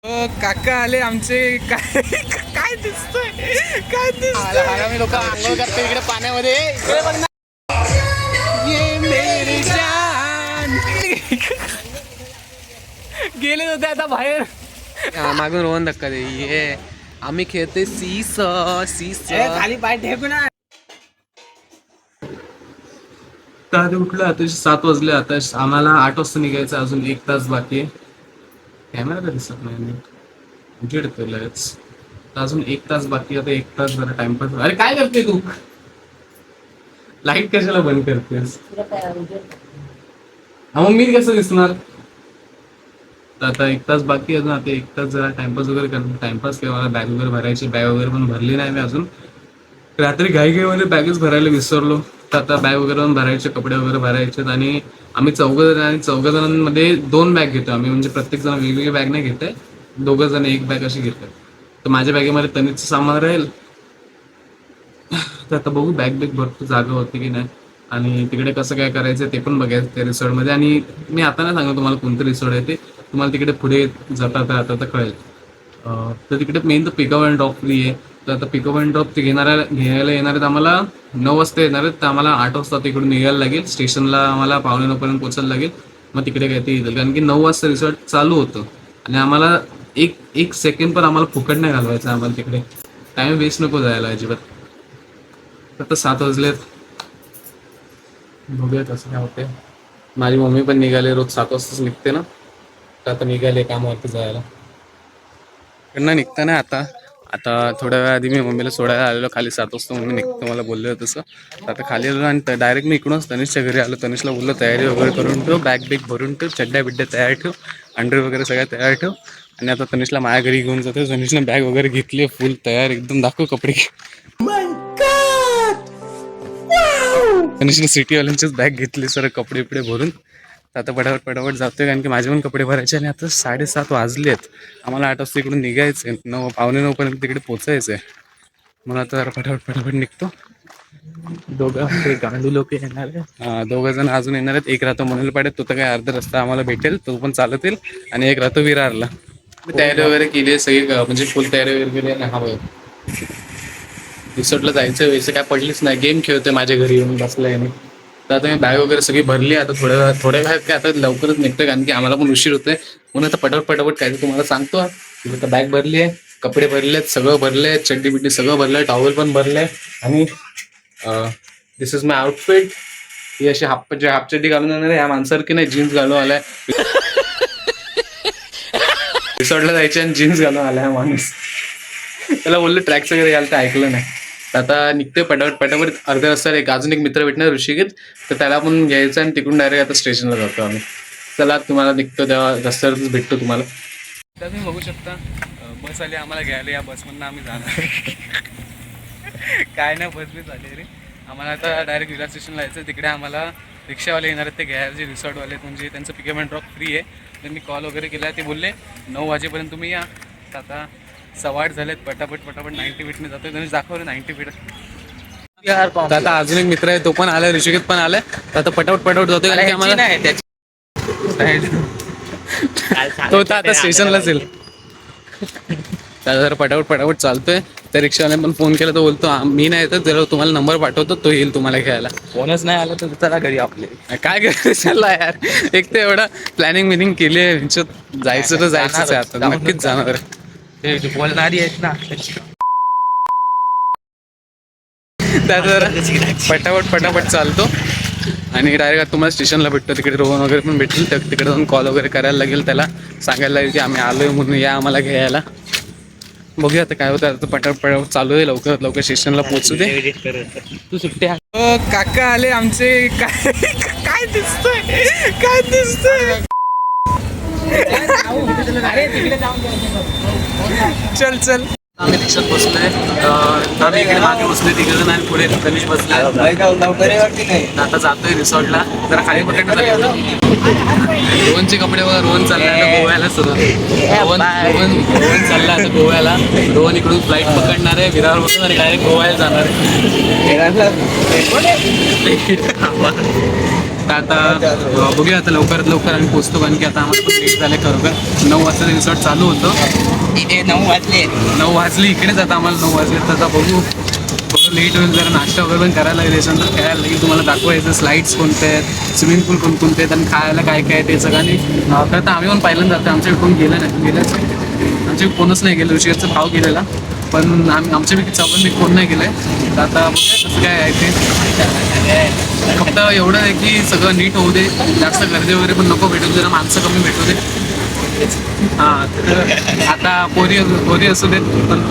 काका आले आमचे. काय काय दिसतोय, काय दिसतोय? मी लोक आंघोळ करतो इकडे पाण्यामध्ये. इकडे बघ ना. ये मेरी जान. गेले होते आता बाहेर. मागून रोहन धक्का दे. ये आम्ही खेळते सीस सीस. खाली पाय ठेवू ना. तर उठलं आता 7 वाजले. आता आम्हाला 8 वाजता निघायचं. अजून 1 तास बाकी आहे. कॅमेरा का दिसत नाही उजेड लगेच. तर अजून 1 तास बाकी. आता 1 तास जरा टाइमपास. अरे काय करते तू? लाईट कशाला बंद करतेस? मग मी कसं दिसणार? तर आता 1 तास बाकी अजून. आता 1 तास जरा टाइमपास वगैरे करतो. टाइमपास किंवा मला बॅग वगैरे भरायची. बॅग वगैरे पण भरली नाही मी अजून. रात्री घाईमध्ये बॅगच भरायला विसरलो. तर आता बॅग वगैरे पण भरायचे, कपडे वगैरे भरायचे. आणि आम्ही 4 जण आणि 4 जणांमध्ये 2 बॅग घेतो आम्ही. म्हणजे प्रत्येक जण वेगवेगळी बॅग नाही घेत आहे. 2 जण 1 बॅग अशी घेतात. तर माझ्या बॅगेमध्ये तनिषचं सामान राहील. तर आता बघू बॅग भरपूर जागा होती की नाही. आणि तिकडे कसं काय करायचं ते पण बघायचं त्या रिसॉर्टमध्ये. आणि मी आता नाही सांगतो तुम्हाला कोणतं रिसॉर्ट आहे ते. तुम्हाला तिकडे पुढे जाता आता कळेल. तर तिकडे मेन तर पिकअप अँड ड्रॉप फ्री आहे. तर आता पिकअप अँड ड्रॉप ते घ्यायला येणार आहेत. आम्हाला 9 वाजता येणार आहेत. तर आम्हाला 8 वाजता तिकडून निघायला लागेल. स्टेशनला आम्हाला 8:45 पोचायला लागेल. मग तिकडे काय ते येतील. कारण की 9 वाजता रिसॉर्ट चालू होतं. आणि आम्हाला एक सेकंड पण आम्हाला फुकट नाही घालवायचं. आम्हाला तिकडे टाइम वेस्ट नको जायला अजिबात. आता 7 वाजलेत. बघूया कसं काय होते. माझी मम्मी पण निघाले. रोज 7 वाजताच निघते ना. तर आता निघाले कामावरती जायला. कडनं निघताना आता थोड्या वेळा आधी मी मम्मीला सोडायला आलेलो खाली. 7 वाजता मम्मी निघतो मला बोलले होतं तसं. आता खाली आलो आणि डायरेक्ट मी इकडूनच तनिषच्या घरी आलो. तनिषला बोललो तयारी वगैरे करून ठेव. बॅग भरून ठेव. चड्ड्या बिड्ड्या तयार ठेव. अंडर वगैरे सगळ्या तयार ठेव. आणि आता तनिषला माझ्या घरी घेऊन जातो. तनिषने बॅग वगैरे घेतली फुल तयार एकदम. दाखव कपडे. तनिषने सिटीवाल्यांचीच बॅग घेतली सर कपडे बिपडे भरून. आता पटापट जातोय. कारण की माझे पण कपडे भरायचे. आणि आता 7:30 वाजले आहेत. आम्हाला 8 वाजता इकडून निघायचं आहे. 9:15 पर्यंत तिकडे पोचायचं आहे. मग आता जरा पटापट निघतो. गांडू लोक येणार. 2 जण अजून येणार आहेत. एक राहतो मनोल पाड्यात. तो तर काय अर्धा रस्ता आम्हाला भेटेल. तो पण चालत येईल. आणि एक राहतो विरारला. तयारी वगैरे केली आहे सगळी. म्हणजे फुल तयारी वगैरे केली आहे. हा बघ रिसॉर्टला जायचं वैसे काय पडलीच नाही. गेम खेळतोय माझ्या घरी येऊन बसलाय मी. तर आता मी बॅग वगैरे सगळी भरली. आता थोड्या वेळात काय आता लवकरच निघतोय. कारण की आम्हाला पण उशीर होतोय. म्हणून आता पटापट काय तुम्हाला सांगतो. की आता बॅग भरली आहे. कपडे भरलेत. सगळं भरलंय. चड्डी बिड्डी सगळं भरलंय. टॉवेल पण भरलंय. आणि दिस इज माय आउटफिट. ही अशी हाफ चड्डी घालून येणार आहे. ह्या माणसासारखी नाही जीन्स घालून आलाय. रिसॉर्टला जायचे आणि जीन्स घालून आलाय हा माणूस. त्याला बोललो ट्रॅक्स वगैरे घालतं ऐकलं नाही. आता निघतोय पटापट. अर्ध्या रस्त्याला अजून एक मित्र भेटणार ऋषिकेत. तर त्याला पण घ्यायचं. आणि तिकडून डायरेक्ट आता स्टेशनला जातो आम्ही. चला तुम्हाला निघतो तेव्हा रस्त्यावरच भेटतो तुम्हाला. तर तुम्ही बघू शकता बस आली आम्हाला घ्यायला. या बसमधनं आम्ही जाणार. काय नाही बस बीस आली रे. आम्हाला आता डायरेक्ट विरार स्टेशनला जायचं. तिकडे आम्हाला रिक्षावाले येणार आहेत ते घ्यायला. जे रिसॉर्टवाले म्हणजे त्यांचं पिकअप अँड ड्रॉप फ्री आहे. तर मी कॉल वगैरे केला. ते बोलले 9 वाजेपर्यंत तुम्ही या. आता 8:15 झालेत. पटापट 90 फीटने जातोय. त्यांनी दाखवलं 90 फीट. आता अजून एक मित्र आहे तो पण आलाय. ऋषिकेत पण आलाय. तर आता पटापट जातोय. कारण की आम्हाला तो तर आता स्टेशनलाच येईल. तर जरा पटापट चालतोय. त्या रिक्षावाल्याने पण फोन केला. तो बोलतो मी नाही येतो. जर तुम्हाला नंबर पाठवतो तो येईल तुम्हाला घ्यायला. कोणच नाही आलं तर चला घरी आपले. काय करायचं चला यार. एक तर एवढा प्लॅनिंग मिनिंग केली आहे. जायचं तर जायचंच आहे. आता नक्कीच जाणार. ते बोलणारी आहेत ना. त्या जरा पटापट चालतो. आणि डायरेक्ट तुम्हाला स्टेशनला भेटतो. तिकडे रोहन वगैरे पण भेटतील. तर तिकडे जाऊन कॉल वगैरे करायला लागेल. त्याला सांगायला लागेल की आम्ही आलोय म्हणून या आम्हाला घ्यायला. बघूया आता काय होतं. आता पटापट चालू आहे. लवकर स्टेशनला पोहोचू दे. तू सुट्ट्या. काका आले आमचे. काय दिसतोय, काय दिसतोय. चल आम्ही रिक्षात बसलोय. आम्ही इकडे मागे बसलोय. तिकडे आणि पुढे तनिष बसलाय. आता जातोय रिसॉर्टला. जरा खाली पकडण्यासाठी. रोहनचे कपडे बघा. रोहन चाललाय गोव्याला. रोहन चालला आता गोव्याला. रोहन इकडून फ्लाईट पकडणार आहे विरार बसून. आणि डायरेक्ट गोव्याला जाणार आहे. तर आता बघूया आता लवकरात लवकर आम्ही पोहोचतो, कारण की आता आम्हाला पण लेट झालं खरोखर. 9 वाजता रिसॉर्ट चालू होतं, इथे 9 वाजले. 9 वाजले इकडेच, आता आम्हाला 9 वाजले. तर आता बघू, थोडं लेट होईल, जरा नाश्ता वगैरे पण करायला लागेल. त्याच्यानंतर खेळायला लागेल, तुम्हाला दाखवायचं स्लाईड्स कोणते आहेत, स्विमिंग पूल कोणकोणते आहेत आणि खायला काय काय आहे ते सगळं. आणि खरं तर आम्ही पण पहिल्यांदा जातो, आमच्याकडे कोण गेलं नाही, आमच्याकडे कोणच नाही गेलं. ऋषिकेशचा भाव गेलेला, पण आमच्यापैकी चौघांपैकी कोण नाही गेलं आहे. तर आता बघूया कसं काय आहे ते. फक्त एवढं आहे की सगळं नीट होऊ दे, जास्त गर्दी वगैरे पण नको भेटू दे, जरा माणसं कमी भेटू दे. हां, तर आता पोरी असू देत, पण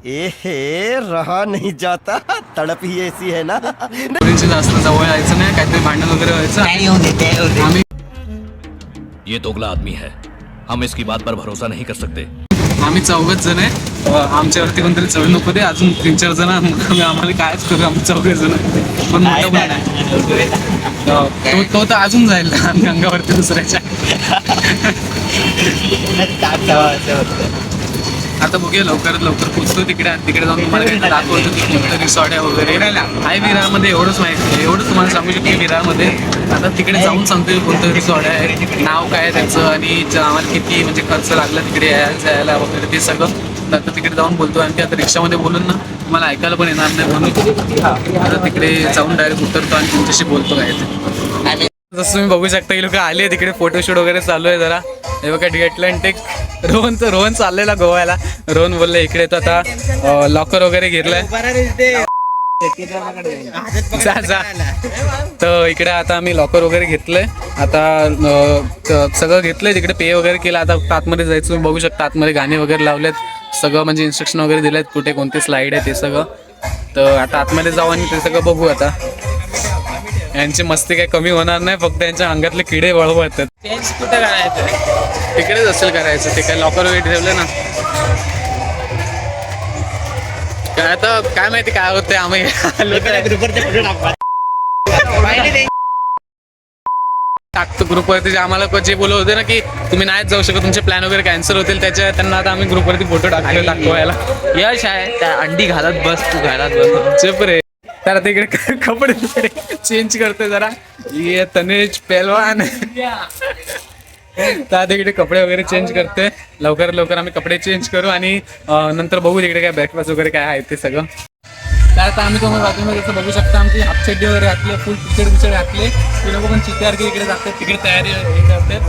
एहे रहा नहीं जाता, तड़प ही ऐसी है ना. पोरींची जास्त जवळ यायचं नाही, काहीतरी भांडण वगैरे व्हायचं. काय येऊ दे, काय येऊ दे. आम्ही ये दोगला आदमी है, हम इसकी बात पर भरोसा नहीं कर सकते. आम्ही 4 जण आहे, आमच्यावरती कोणतरी चढ नको दे. अजून 3-4 जण आम्हाला कायच करू, आम्ही 4 जण. पण मोठा पण आहे तो तर अजून जाईल अंगावरती दुसऱ्याच्या. आता बघूया लवकरात लवकर पोहोचतो तिकडे, आणि तिकडे जाऊन तुम्हाला काही दाखवतो की कोणतं रिसॉर्ट आहे वगैरे. आहे विरारमध्ये, एवढंच माहिती आहे, एवढंच तुम्हाला सांगू शकतो विरारमध्ये. आता तिकडे जाऊन सांगतो कोणतं रिसॉर्ट आहे, नाव काय आहे त्याचं, आणि आम्हाला किती म्हणजे खर्च लागला तिकडे जायला वगैरे ते सगळं. तर आता तिकडे जाऊन बोलतो, आणि आता रिक्षामध्ये बोलून ना तुम्हाला ऐकायला पण येणार नाही, म्हणून आता तिकडे जाऊन डायरेक्ट उतरतो आणि तुमच्याशी बोलतो काय ते. जसं तुम्ही बघू शकता की लोक आले तिकडे, फोटोशूट वगैरे चालू आहे जरा. हे बघा डी अटलांटिक, रोहन चाललेला गोव्याला. रोहन बोलले इकडे तर आता लॉकर वगैरे घेतलंय, जा. तर इकडे आता आम्ही लॉकर वगैरे घेतलंय, आता सगळं घेतलंय, तिकडे पे वगैरे केलं. आता आतमध्ये जायचं, तुम्ही बघू शकता आतमध्ये गाणे वगैरे लावलेत, सगळं म्हणजे इन्स्ट्रक्शन वगैरे दिलेत, कुठे कोणती स्लाईड आहे ते सगळं. तर आता आतमध्ये जाऊ आणि ते सगळं बघू. आता यांची मस्ती काही कमी होणार नाही, फक्त यांच्या अंगातले किडे वळवळतात. चेंज कुठं करायचं? तिकडेच असेल करायचं, ते काय लॉकर वगैरे ठेवलं ना. काय आता काय माहिती काय होते, आम्ही टाकतो ग्रुपवरती. आम्हाला जे बोलत होते ना की तुम्ही नाहीच जाऊ शकत, तुमचे प्लॅन वगैरे कॅन्सल होतील, त्यांना आता आम्ही ग्रुपवरती फोटो दाखवायला. यश आहे, त्या अंडी घालत बस, तू घरात बस. चुप रे. तर आता इकडे कपडे चेंज करतोय जरा, ये तनेज पहलवान. तर आता इकडे कपडे वगैरे चेंज करतोय, लवकर आम्ही कपडे चेंज करू, आणि नंतर बघू तिकडे काय ब्रेकफास्ट वगैरे काय आहे ते सगळं. तर आता आम्ही तुम्हाला बाजूमध्ये जसं बघू शकता, आमची हाफ चड्डी वगैरे घातले, फुल टी-शर्ट घातले. ते लोक पण चित्यासारखी इकडे जातात, तिकडे तयारी हे करतात.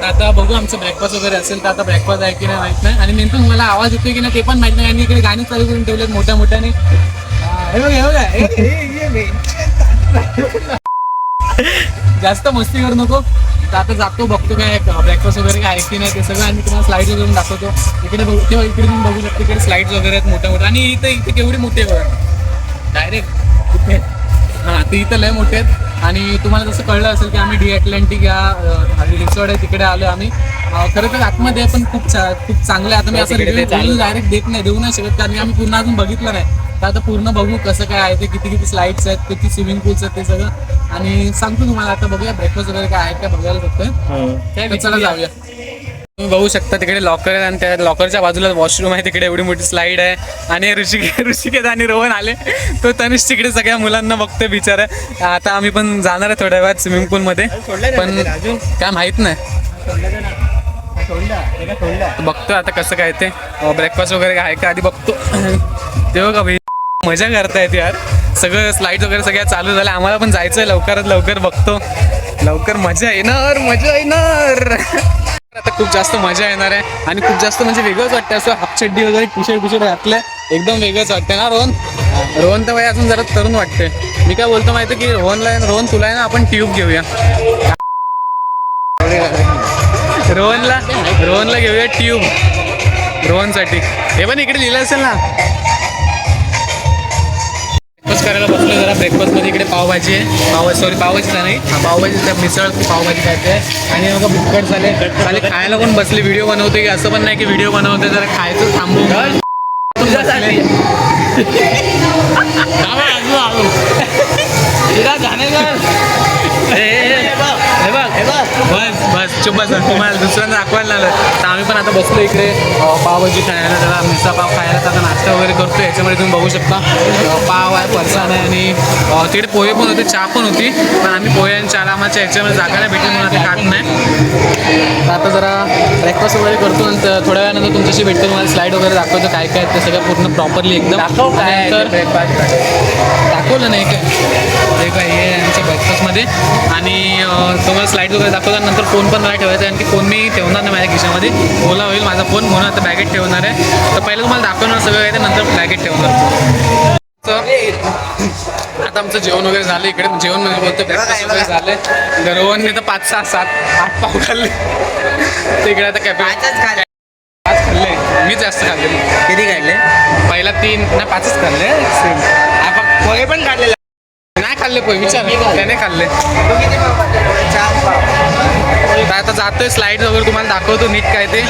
तर आता बघू आमचं ब्रेकफास्ट वगैरे असेल, तर आता ब्रेकफास्ट आहे की नाही माहीत नाही, आणि नेमकं मला आवाज येतोय की नाही ते पण माहीत नाही. आणि इकडे गाणी चालू करून ठेवलेत मोठ्याने. जास्त मस्ती करू नको. तर आता जातो, बघतो काय ब्रेकफास्ट वगैरे काय आहे की नाही ते सगळं, आणि तुम्हाला स्लाईड वगैरे दाखवतो. इकडे तेव्हा इकडे तुम्ही बघू शकता, इकडे स्लाईड्स वगैरे आहेत मोठ्या, आणि इथे केवढे मोठे बघा डायरेक्ट इथे. हां, ते इथं लय मोठे आहेत. आणि तुम्हाला जसं कळलं असेल की आम्ही डी अटलांटिक या रिसॉर्ट आहे तिकडे आलो आम्ही. खरं तर आतमध्ये पण खूप चांगलं आहे. आता मी असं रिव्ह्यू डायरेक्ट देऊ नाही शकत, कारण की आम्ही पूर्ण अजून बघितलं नाही. तर आता पूर्ण बघू कसं काय आहे ते, किती स्लाईड्स आहेत, किती स्विमिंग पूल्स आहेत ते सगळं, आणि सांगतो तुम्हाला. आता बघूया ब्रेकफास्ट वगैरे काय आहे काय बघायला फक्त. चला जाऊया. तुम्ही बघू शकता तिकडे लॉकर आहे, आणि त्या लॉकरच्या बाजूला वॉशरूम आहे, तिकडे एवढी मोठी स्लाईड आहे. आणि ऋषिकेश आणि रोहन आले, तो तनिष तिकडे सगळ्या मुलांना बघतोय बिचारा. आता आम्ही पण जाणार आहे थोड्या वेळात स्विमिंग पूलमध्ये, पण काय माहित नाही. बघतो आता कसं काय ते, ब्रेकफास्ट वगैरे काय का आधी बघतो. तेव्हा का भाई मजा करतायत यार, सगळं स्लाईड वगैरे सगळ्या चालू झाल्या. आम्हाला पण जायचंय लवकरात लवकर, बघतो लवकर मजा येणार. आता खूप जास्त मजा येणार आहे, आणि खूप जास्त म्हणजे वेगळंच वाटतं. असं हाफ चड्डी वगैरे टी-शर्ट घातलंय, एकदम वेगळंच वाटतं ना रोहन तर भाई अजून जरा तरुण वाटतंय. मी काय बोलतो माहिती की रोहन तुला आहे ना, आपण ट्यूब घेऊया. रोहनला घेऊया ट्यूब रोहनसाठी. हे पण इकडे लिहिलं असेल ना. ब्रेकफास्ट करायला बसलो जरा. ब्रेकफास्टमध्ये इकडे पावभाजी आहे, पावभाजी नाही, पावभाजी मिसळ पावभाजी खायचे, आणि मग बुक्कट झाले. खायला पण बसले, व्हिडिओ बनवते की असं पण नाही की व्हिडिओ बनवते, जरा खायचं थांबू तुझ्यासाठी. बस चुप बसा, तुम्हाला दुसऱ्यांदा दाखवायला लागलं तर आम्ही पण आता बसलो इकडे पावभाजी खायला, त्याला मिसळ पाव खायला आता नाश्ता वगैरे करतो. याच्यामध्ये तुम्ही बघू शकता पाव आहे, फरसाण आहे आणि तिकडे पोहे पण होते, चहा पण होती. पण आम्ही पोहे आणि चहाला आम्हाला याच्यामध्ये जागा नाही भेटली म्हणून आता खात नाही. तर आता जरा ब्रेकफास्ट वगैरे करतो, नंतर थोड्या वेळानंतर तुमच्याशी भेटतो, तुम्हाला स्लाईड वगैरे दाखवतो काय काय ते सगळं पूर्ण प्रॉपरली एकदम. तर दाखवलं नाही काय काय हे आमच्या ब्रेकफास्टमध्ये. आणि तुम्हाला स्लाईड वगैरे दाखवतात. नंतर फोन पण नाही ठेवायचा, कारण की फोन मी ठेवणार नाही माझ्या खिशामध्ये, ओला होईल माझा फोन, म्हणून आता बॅगेट ठेवणार आहे. तर पहिलं तुम्हाला दाखवणार सगळं काय, नंतर बॅगेट ठेवणार. आता आमचं जेवण वगैरे झालं. इकडे जेवण म्हणजे बोलतो ब्रेकफास्ट वगैरे झालं. गरवांनी तर 5, 6, 7, 8 पाव खाल्ले. तिकडे आता कॅफे 5 खाल्ले, मी जास्त खाल्ले. किती काढले? पहिला 3 नाही 5च खाल्ले. पोहे पण काढलेला नाही खाल्ले पोहे, विचार त्याने खाल्ले. तर आता जातोय स्लाईड वगैरे तुम्हाला दाखवतो नीट काय ते.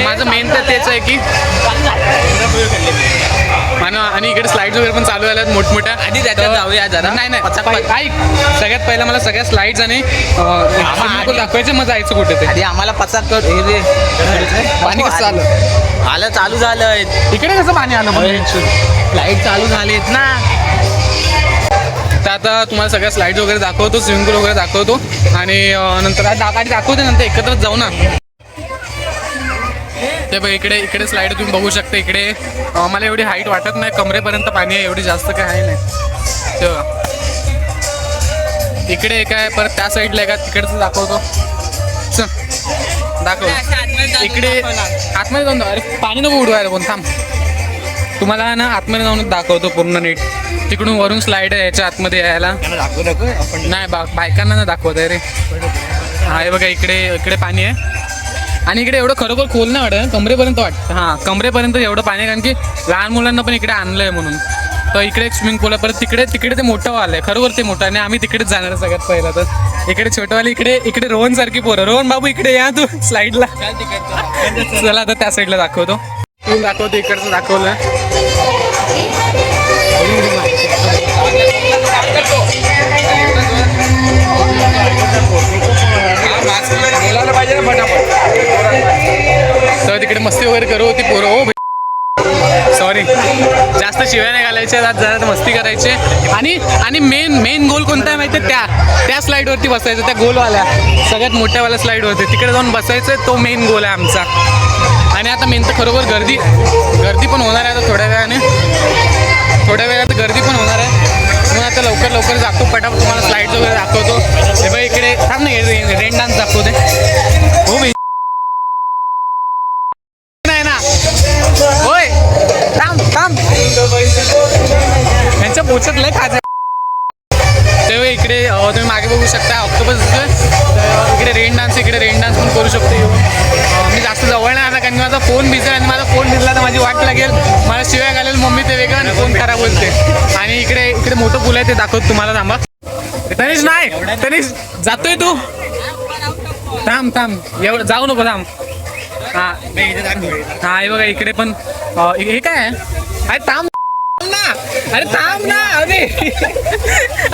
माझं मेन तर तेच आहे की आणि इकडे स्लाईड्स वगैरे पण चालू झाल्यात मोठमोठ्या. आधी त्याच्यात जाऊया जरा. नाही ऐक, सगळ्यात पहिला मला सगळ्या स्लाईड्स आणि दाखवायचे, मग जायचं कुठे ते. आधी आम्हाला पचाक कर. हे रे पाणी कसं आलं चालू झालंय. इकडे कसं पाणी आलं? लाईट चालू झालीत ना. तर आता तुम्हाला सगळ्या स्लाईड्स वगैरे दाखवतो, स्विमिंग पूल वगैरे दाखवतो आणि नंतर आधी दाखवते, नंतर एकत्रच जाऊ ना. ते बघ इकडे स्लाईड तुम्ही बघू शकता. इकडे मला एवढी हाईट वाटत नाही, कमरेपर्यंत पाणी आहे, एवढी जास्त काय आहे नाही. तेव्हा इकडे एक आहे, परत त्या साईडला आहे का तिकडचं दाखवतो. दाखव इकडे आतमध्ये जाऊन. अरे पाणी नको उडवायला कोण, थांब. तुम्हाला ना आतमध्ये जाऊन दाखवतो पूर्ण नीट. तिकडून वरून स्लाईड आहे याच्या आतमध्ये यायला. नाही बायकांना ना दाखवत आहे रे. हा हे बघा इकडे पाणी आहे आणि इकडे एवढं खरोखर खोल नाही वाटत, कमरेपर्यंत वाटतं. हां कमरेपर्यंत एवढं पाणी आहे, कारण की लहान मुलांना पण इकडे आणलं आहे म्हणून. तर इकडे एक स्विमिंग पूल आहे, परत तिकडे ते मोठं वालं आहे, खरोखर ते मोठं. आणि आम्ही तिकडेच जाणार आहे सगळ्यात पहिला. तर इकडे छोटंवाली इकडे रोहन सारखी पोरं. रोहन बाबू इकडे या तू स्लाईडला. चला आता त्या साईडला दाखवतो. तू दाखवतो, इकडचं दाखवलं. तर तिकडे मस्ती वगैरे करू होती पोरं. हो सॉरी, जास्त शिव्या नाही घालायच्या, जरा मस्ती करायचे. आणि मेन गोल कोणता आहे माहिती आहे? त्या स्लाईडवरती बसायचं, त्या गोलवाल्या सगळ्यात मोठ्यावाल्या स्लाईडवरती तिकडे जाऊन बसायचं. तो मेन गोल आहे आमचा. आणि आता मेन तर खरोखर गर्दी पण होणार आहे. आता थोड्या वेळात गर्दी पण होणार आहे, म्हणून आता लवकर जातो पटापट. तुम्हाला स्लाईड्स वगैरे दाखवतो. हे बघ इकडे थांब नाही, रेन डान्स दाखवते. हो भाई नाही ना, होय थांब यांच्या पोचत लय खाज. तेव्हा इकडे तुम्ही मागे बघू शकता ऑक्टोपस. इकडे रेन डान्स पण करू शकतो येऊन. मी जास्त जवळ नाही आला, कारण की माझा फोन भिजेल आणि माझा फोन भिजला तर माझी वाट लागेल, मला शिव्या घालेल मम्मी ते वेगळं आणि फोन खराब होते. आणि इकडे मोठं पूल आहे, ते दाखवतो तुम्हाला. थांबा तनिष, नाही तनिष जातोय तू, थांब एवढं जाऊ नको, थांब. हा हे बघा इकडे पण हे काय आहे? अरे थांब ना, अरे थांब ना,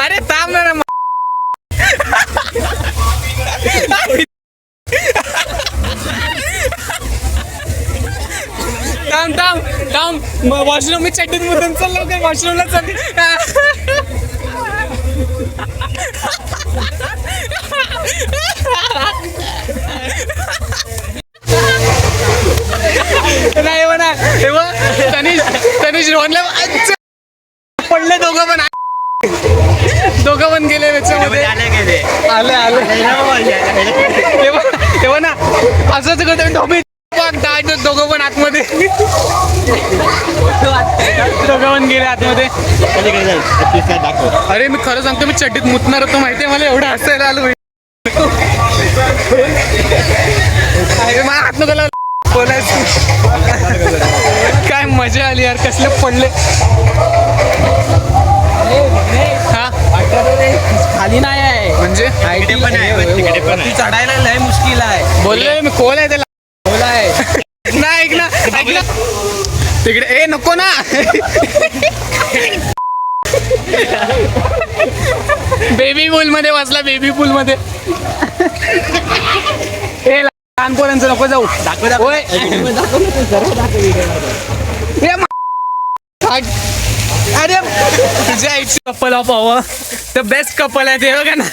अरे थांब ना. थांब वॉशरूम, मी चड्डीत मुदून चल लवकर वॉशरूमला चल. नाही म्हणा तनिष रोहनला पडले, दोघं पण गेले त्याच्यामध्ये. आले तेव्हा ना असंच करतो डोबी, दोघं पण आतमध्ये, दोघं पण गेले आतमध्ये. अरे मी खरं सांगतो, मी चड्डीत मुतणार होतो माहितीये, मला एवढं हसायला आलं. मला हात नको बोलायचं. काय मजा आली यार, कसले पडले. हा खाली नाही आहे, म्हणजे तिकडे पण आहे, चढायला लय मुश्किल आहे. बोललोय मी, खोल आहे त्याला, खोल आहे. नाही ऐक ना तिकडे. ए नको ना. बेबी पूल मध्ये बसला, बेबी पूल मध्ये. ए लहान पोरांचं नको जाऊ. होय. ए, अरे तुझ्या आईची कपल ऑफ हवं तर बेस्ट कपल आहे ते बघा ना,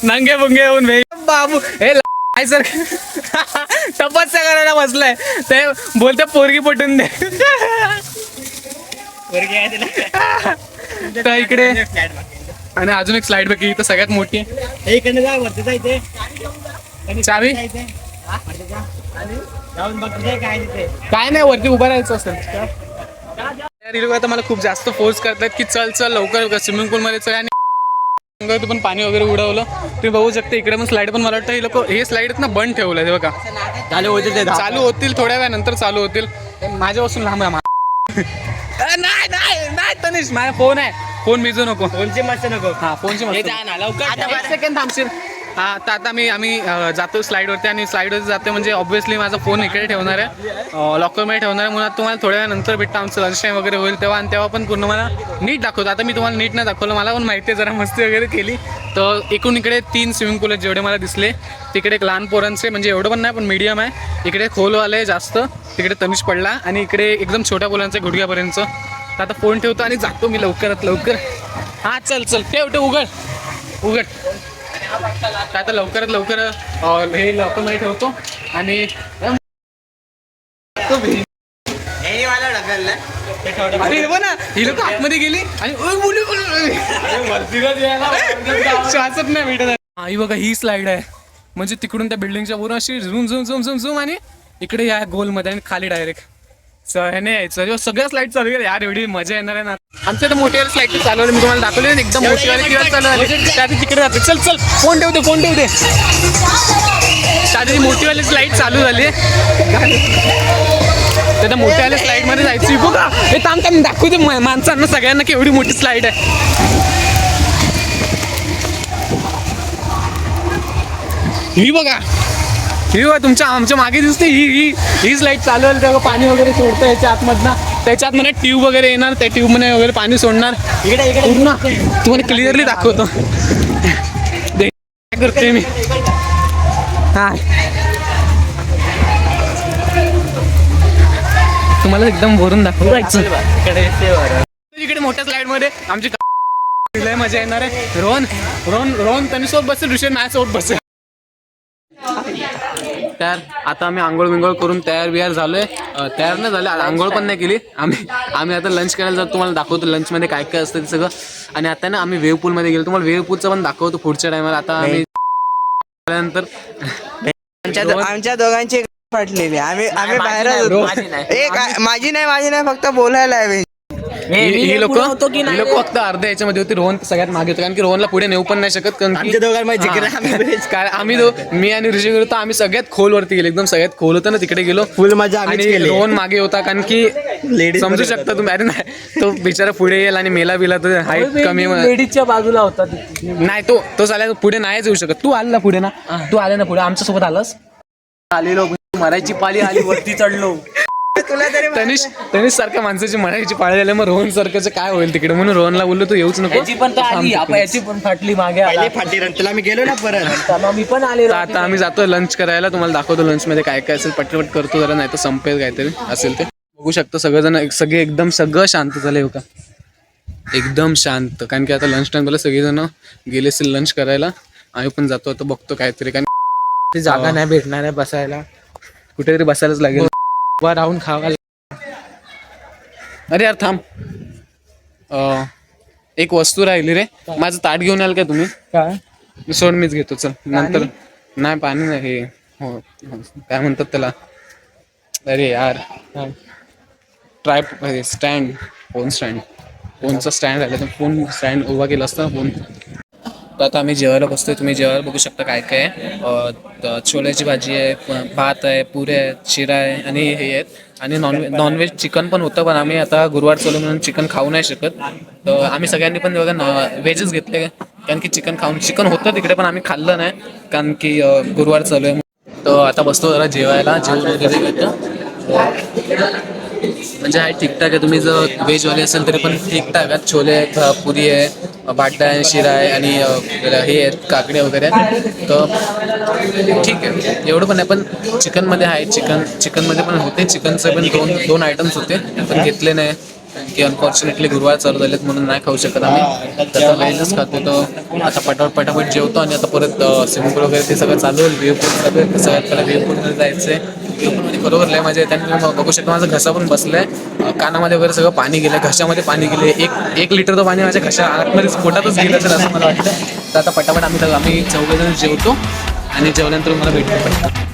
नंगे बुंगे होऊन बाबू हे काय सर तपस्या करायला बसलाय ते बोलते पोरगी पटून दे. तर इकडे आणि अजून एक स्लाइड बघी तर सगळ्यात मोठी आहे. चावी काय नाही, वरती उभं राहायचं असेल. हे लोक आता मला खूप जास्त फोर्स करतात की चल चल लवकर स्विमिंग पूल मध्ये चल, आणि पण पाणी वगैरे उडवलं. तुम्ही बघू शकता इकडे पण स्लाइड, पण मला वाटतं हे लोक हे स्लाइड ना बंद ठेवलं ते बघा. चालू होतील थोड्या वेळानंतर चालू होतील. माझ्यापासून लांब नाही नाही नाही तनिष, माझा फोन आहे, फोन भिजू नको. फोनची मस्त नको. हा फोनची मस्त. सेकंड थांबशील. हा तर आता आम्ही जातो स्लाईडवरती, आणि स्लाईडवरती जातो म्हणजे ऑब्व्हियसली माझा फोन इकडे ठेवणार आहे, लॉकरमध्ये ठेवणार आहे. म्हणून तुम्हाला थोड्या वेळानंतर भेटतं, आमचं लंच टाईम वगैरे होईल तेव्हा, आणि तेव्हा पण पूर्ण मला नीट दाखवतो. आता मी तुम्हाला नीट नाही दाखवलं, मला पण माहिती आहे जरा मस्ती वगैरे केली. तर एकूण इकडे 3 स्विमिंग पूल आहेत जेवढे मला दिसले. तिकडे एक लहान पोरांचे म्हणजे एवढं पण नाही पण मीडियम आहे, इकडे खोलवाले जास्त, तिकडे तनिष पडला, आणि इकडे एकदम छोट्या पोलांचे गुडघ्यापर्यंत. तर आता फोन ठेवतो आणि जातो मी लवकरात लवकर. हां चल चल ठेव उघड. आता लवकरात लवकर हे लॉकरमध्ये ठेवतो आणि अरे बघ ना ही लोक आतमध्ये गेली आणि श्वासच नाही भेटत. आई बघा ही स्लाइड आहे, म्हणजे तिकडून त्या बिल्डिंगच्या वरून अशी zoom zoom zoom zoom zoom आणि इकडे या गोलमध्ये आणि खाली डायरेक्ट ह्याने यायचं. सगळ्या स्लाइड चालू आहे यार, एवढी मजा येणार आहे ना. आमच्या तर मोठीवाली स्लाइड चालू आहे, मी तुम्हाला दाखवले एकदम मोठीवाली किंवा चालू झाली त्याआधी तिकडे जाते. चल चल फोन ठेवते. त्याआधी मोठीवाली स्लाइड चालू झाली त्या मोठ्यावाल्या स्लाइड मध्ये जायचं. बघा हे थांब दाखवते माणसांना सगळ्यांना की एवढी मोठी स्लाइड आहे. ही बघा आमच्या मागे दिसते ही स्लाइड चालू आहे. तेव्हा पाणी वगैरे सोडतं याच्या आतमधनं ट्यूब वगैरे येणार, त्या ट्यूब मध्ये वगैरे पाणी सोडणार. पूर्ण तुम्हाला क्लिअरली दाखवतो. काय करतोय मी. हा तुम्हाला एकदम भरून दाखवायचं. इकडे मोठ्या स्लाइड मध्ये आमची मजा येणार आहे. रोहन त्यांनी सोबत बसेल, ऋषी माझ्यासोबत बसेल. तर आता आम्ही आंघोळ करून तयार झालोय. तयार नाही झाले, आंघोळ पण नाही केली. आम्ही आता लंच करायला जातो, तुम्हाला दाखवतो लंचमध्ये काय काय असतं ते सगळं. आणि आता ना आम्ही वेव्ह पूलमध्ये गेलो, तुम्हाला वेव्ह पूलचं पण दाखवतो पुढच्या टायमाला. आता आम्ही नंतर आमच्या दोघांची फाटलेली. आम्ही बाहेर माझी नाही फक्त बोलायला आहे. ही लोक फक्त अर्ध्या याच्यामध्ये होती. रोहन सगळ्यात मागे होतं, कारण की रोहनला पुढे नेऊ पण नाही शकत, कारण आम्ही मी आणि ऋषी गेलो तर आम्ही सगळ्यात खोलवरती गेलो, एकदम सगळ्यात खोल होतं ना तिकडे गेलो फुल मजा. आणि रोहन मागे होता, कारण की समजू शकता तुम्ही. अरे नाही तो बिचारा पुढे येईल आणि मेला बिला तर हाईट कमी लेडीजच्या बाजूला होता नाही. तो चालायला पुढे नाहीच येऊ शकत. तू आला पुढे ना, तू आला ना पुढे आमच्या सोबत आलास. आलेलो मरायची पाळी आली, वरती चढलो. तनिष सारख्या माणसाची मरायची पाळी झाली, मग रोहन सारखं काय होईल तिकडे, म्हणून रोहनला बोललो तू येऊच नको. याची पण फाटली मागे फाटी मी गेलो ना परत. मी पण आले. आता आम्ही जातो लंच करायला, तुम्हाला दाखवतो लंच मध्ये काय काय असेल. पटपट करतो जरा, नाही तर संपेल काहीतरी असेल ते. बघू शकतो सगळे एकदम सगळं शांत झालंय हो का, एकदम शांत. कारण की आता लंच टाइम झाला, सगळेजण गेले असेल लंच करायला. आम्ही पण जातो आता, बघतो काहीतरी. कारण ती जागा नाही भेटणार आहे बसायला, कुठेतरी बसायलाच लागेल, उभा राहून खावा. अरे यार थांब, एक वस्तू राहिली रे. माझं ताट घेऊन याल का तुम्ही? काय सोड मीच घेतो चल नंतर. नाही पाणी नाही हे हो काय म्हणतात त्याला. अरे यार स्टँड, फोनचा स्टँड राहिला, फोन स्टँड उभा केला असता फोन. तर आता आम्ही जेवायला बसतोय. तुम्ही जेवायला बघू शकता काय काय आहे. छोल्याची भाजी आहे, भात आहे, पुरे आहेत, शिरा आहे आणि हे आहेत. आणि नॉनव्हेज चिकन पण होतं, पण आम्ही आता गुरुवार चालू म्हणून चिकन खाऊ नाही शकत. तर आम्ही सगळ्यांनी पण बघा व्हेजच घेतले, कारण की चिकन होतं तिकडे, पण आम्ही खाल्लं नाही कारण की गुरुवार चालू आहे. तर आता बसतो जरा जेवायला, जेवण वगैरे घेतो. म्हणजे आहे ठीकठाक आहे. तुम्ही जर व्हेजवाले असेल तरी पण ठीकठाक आहेत. छोले आहेत, पुरी आहे, बाटा आहे, शिरा आहे आणि हे आहेत काकडे वगैरे आहेत. तर ठीक आहे, एवढं पण आहे. पण चिकनमध्ये आहे, चिकनमध्ये पण होते. चिकनचे पण दोन आयटम्स होते, पण घेतले नाही की अनफॉर्च्युनेटली गुरुवार चालू झालेत म्हणून नाही खाऊ शकत आम्ही. तर व्हेजच खातो. तो आता पटापट जेवतो आणि आता परत स्विमिंग पूल वगैरे ते सगळं चालू होईल. व्ह्यू पूल चालू आहे. सगळ्यात पहिला व्ह्यू पूलमध्ये जायचं आहे. व्ह्यू पूलमध्ये बरोबर लय मजा येते. आणि मी बघू शकतो माझा घसा पण बसलाय, कानामध्ये वगैरे सगळं पाणी गेलं, घशामध्ये पाणी गेले. एक लिटर तर पाणी माझ्या घशा आतमध्ये पोटातच गेलं तर असं मला वाटतं. तर आता पटापट आम्ही चौघेजण जेवतो आणि जेवल्यानंतर मला भेटतो.